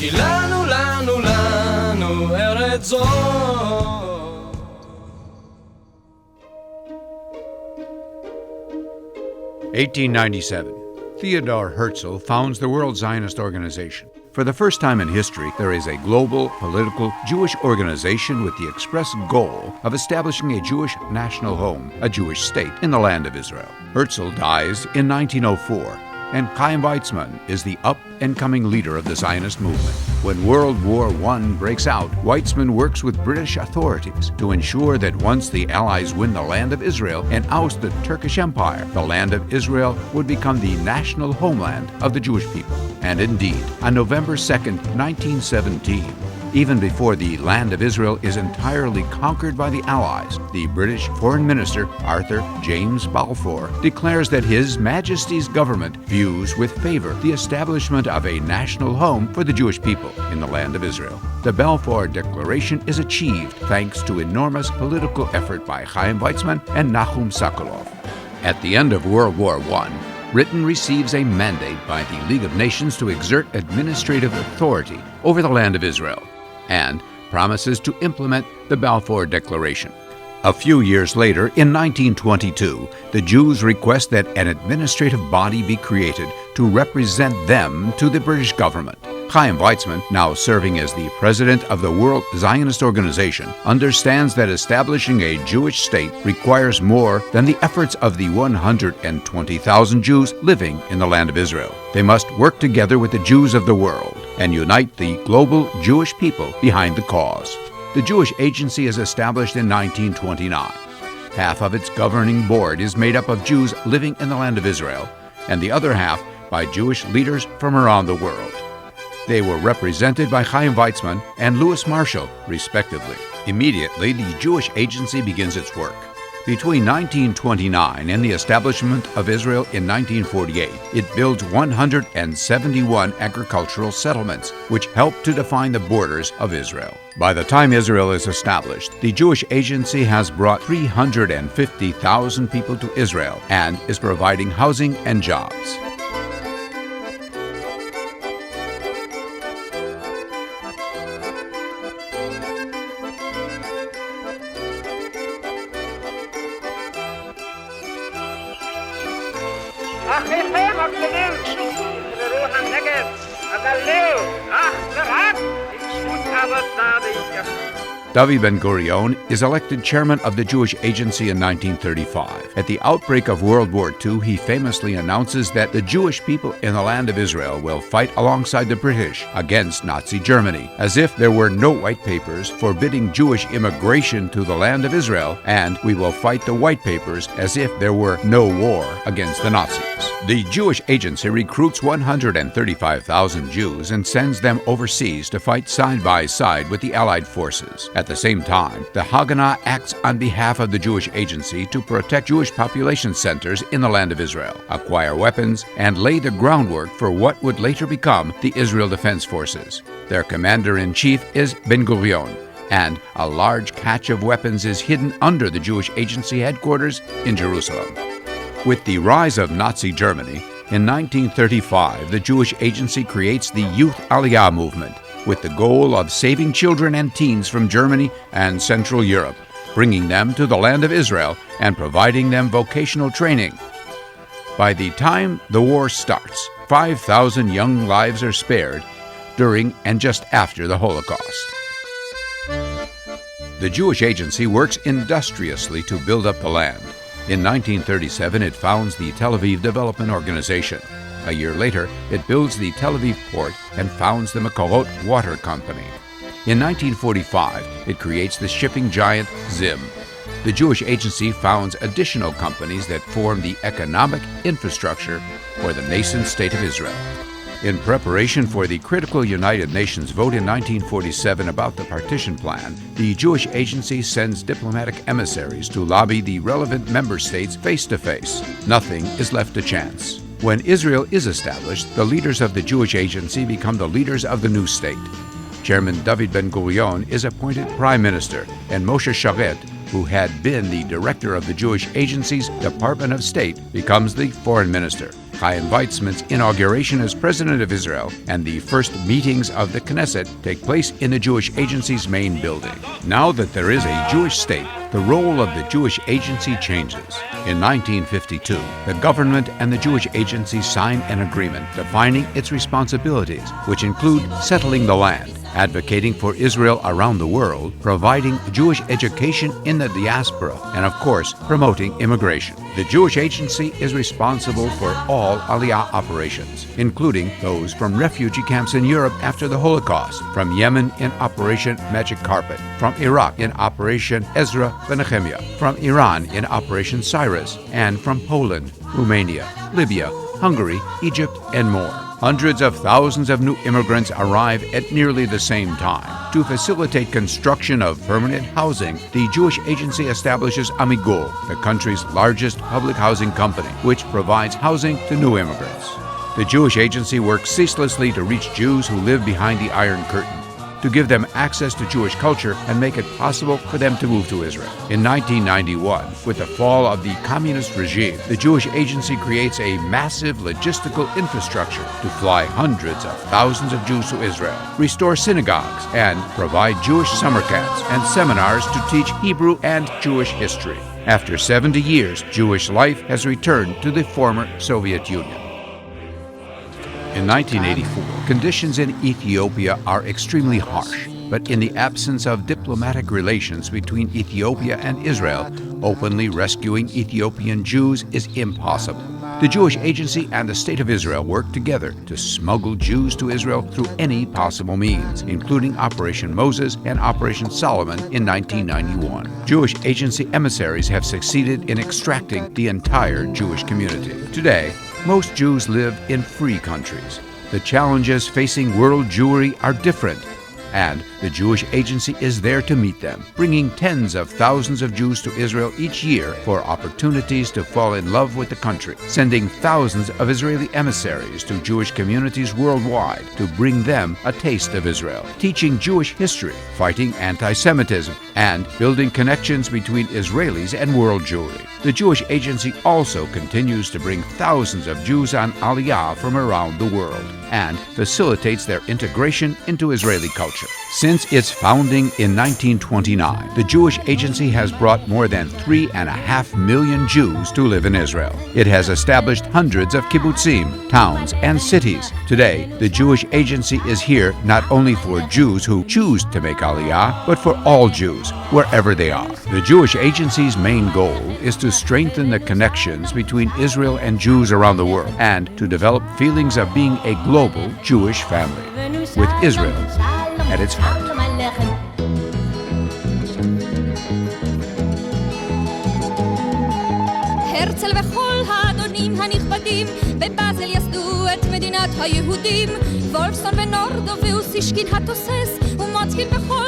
כי לנו, לנו, לנו ארץ זו. 1897. Theodor Herzl founds the World Zionist Organization. For the first time in history, there is a global, political, Jewish organization with the express goal of establishing a Jewish national home, a Jewish state, in the land of Israel. Herzl dies in 1904, and Chaim Weizmann is the up-and-coming leader of the Zionist movement. When World War I breaks out, Weizmann works with British authorities to ensure that once the Allies win the land of Israel and oust the Turkish Empire, the land of Israel would become the national homeland of the Jewish people. And indeed, on November 2nd, 1917, even before the land of Israel is entirely conquered by the Allies, the British Foreign Minister, Arthur James Balfour, declares that His Majesty's government views with favor the establishment of a national home for the Jewish people in the land of Israel. The Balfour Declaration is achieved thanks to enormous political effort by Chaim Weizmann and Nahum Sokolov. At the end of World War I, Britain receives a mandate by the League of Nations to exert administrative authority over the land of Israel, and promises to implement the Balfour Declaration. A few years later, in 1922, the Jews request that an administrative body be created to represent them to the British government. Chaim Weizmann, now serving as the president of the World Zionist Organization, understands that establishing a Jewish state requires more than the efforts of the 120,000 Jews living in the land of Israel. They must work together with the Jews of the world and unite the global Jewish people behind the cause. The Jewish Agency is established in 1929. Half of its governing board is made up of Jews living in the land of Israel, and the other half by Jewish leaders from around the world. They were represented by Chaim Weizmann and Louis Marshall, respectively. Immediately, the Jewish Agency begins its work. Between 1929 and the establishment of Israel in 1948, it builds 171 agricultural settlements, which help to define the borders of Israel. By the time Israel is established, the Jewish Agency has brought 350,000 people to Israel and is providing housing and jobs. אחיכם הגדולים תשמרו הנגב, הגליל, אך ורק בזכות אבותיו והתיישבות. David Ben-Gurion is elected chairman of the Jewish Agency in 1935. At the outbreak of World War II, he famously announces that the Jewish people in the land of Israel will fight alongside the British against Nazi Germany, as if there were no white papers forbidding Jewish immigration to the land of Israel, and we will fight the white papers as if there were no war against the Nazis. The Jewish Agency recruits 135,000 Jews and sends them overseas to fight side by side with the Allied forces. At the same time, the Haganah acts on behalf of the Jewish Agency to protect Jewish population centers in the land of Israel, acquire weapons, and lay the groundwork for what would later become the Israel Defense Forces. Their commander-in-chief is Ben-Gurion, and a large cache of weapons is hidden under the Jewish Agency headquarters in Jerusalem. With the rise of Nazi Germany, in 1935, the Jewish Agency creates the Youth Aliyah movement, with the goal of saving children and teens from Germany and Central Europe, bringing them to the land of Israel and providing them vocational training. By the time the war starts, 5,000 young lives are spared during and just after the Holocaust. The Jewish Agency works industriously to build up the land. In 1937, it founds the Tel Aviv Development Organization. A year later, it builds the Tel Aviv port and founds the Mekorot Water Company. In 1945, it creates the shipping giant Zim. The Jewish Agency founds additional companies that form the economic infrastructure for the nascent state of Israel. In preparation for the critical United Nations vote in 1947 about the partition plan, the Jewish Agency sends diplomatic emissaries to lobby the relevant member states face-to-face. Nothing is left to chance. When Israel is established, the leaders of the Jewish Agency become the leaders of the new state. Chairman David Ben-Gurion is appointed Prime Minister, and Moshe Sharet, who had been the director of the Jewish Agency's Department of State, becomes the Foreign Minister. Chaim Weizmann's inauguration as President of Israel and the first meetings of the Knesset take place in the Jewish Agency's main building. Now that there is a Jewish state, the role of the Jewish Agency changes. In 1952, the government and the Jewish Agency sign an agreement defining its responsibilities, which include settling the land, advocating for Israel around the world, providing Jewish education in the diaspora, and of course, promoting immigration. The Jewish Agency is responsible for all Aliyah operations, including those from refugee camps in Europe after the Holocaust, from Yemen in Operation Magic Carpet, from Iraq in Operation Ezra Benehemiah, from Iran in Operation Cyrus, and from Poland, Romania, Libya, Hungary, Egypt, and more. Hundreds of thousands of new immigrants arrive at nearly the same time. To facilitate construction of permanent housing, the Jewish Agency establishes Amigul, the country's largest public housing company, which provides housing to new immigrants. The Jewish Agency works ceaselessly to reach Jews who live behind the Iron Curtain, to give them access to Jewish culture and make it possible for them to move to Israel. In 1991, with the fall of the communist regime, the Jewish Agency creates a massive logistical infrastructure to fly hundreds of thousands of Jews to Israel, restore synagogues, and provide Jewish summer camps and seminars to teach Hebrew and Jewish history. After 70 years, Jewish life has returned to the former Soviet Union. In 1984, conditions in Ethiopia are extremely harsh, but in the absence of diplomatic relations between Ethiopia and Israel, openly rescuing Ethiopian Jews is impossible. The Jewish Agency and the State of Israel work together to smuggle Jews to Israel through any possible means, including Operation Moses and Operation Solomon in 1991. Jewish Agency emissaries have succeeded in extracting the entire Jewish community. Today, most Jews live in free countries. The challenges facing world Jewry are different, and the Jewish Agency is there to meet them, bringing tens of thousands of Jews to Israel each year for opportunities to fall in love with the country, sending thousands of Israeli emissaries to Jewish communities worldwide to bring them a taste of Israel, teaching Jewish history, fighting anti-Semitism, and building connections between Israelis and world Jewry. The Jewish Agency also continues to bring thousands of Jews on Aliyah from around the world and facilitates their integration into Israeli culture. Since its founding in 1929, the Jewish Agency has brought more than 3.5 million Jews to live in Israel. It has established hundreds of kibbutzim, towns, and cities. Today, the Jewish Agency is here not only for Jews who choose to make Aliyah, but for all Jews, wherever they are. The Jewish Agency's main goal is to strengthen the connections between Israel and Jews around the world and to develop feelings of being a global Jewish family, with Israel at its heart. הרצל וכל האדונים הנכבדים בבאזל יסדו את מדינת היהודים וולפסון ונורדו ואוסישקין התוסס ומוצקין בכל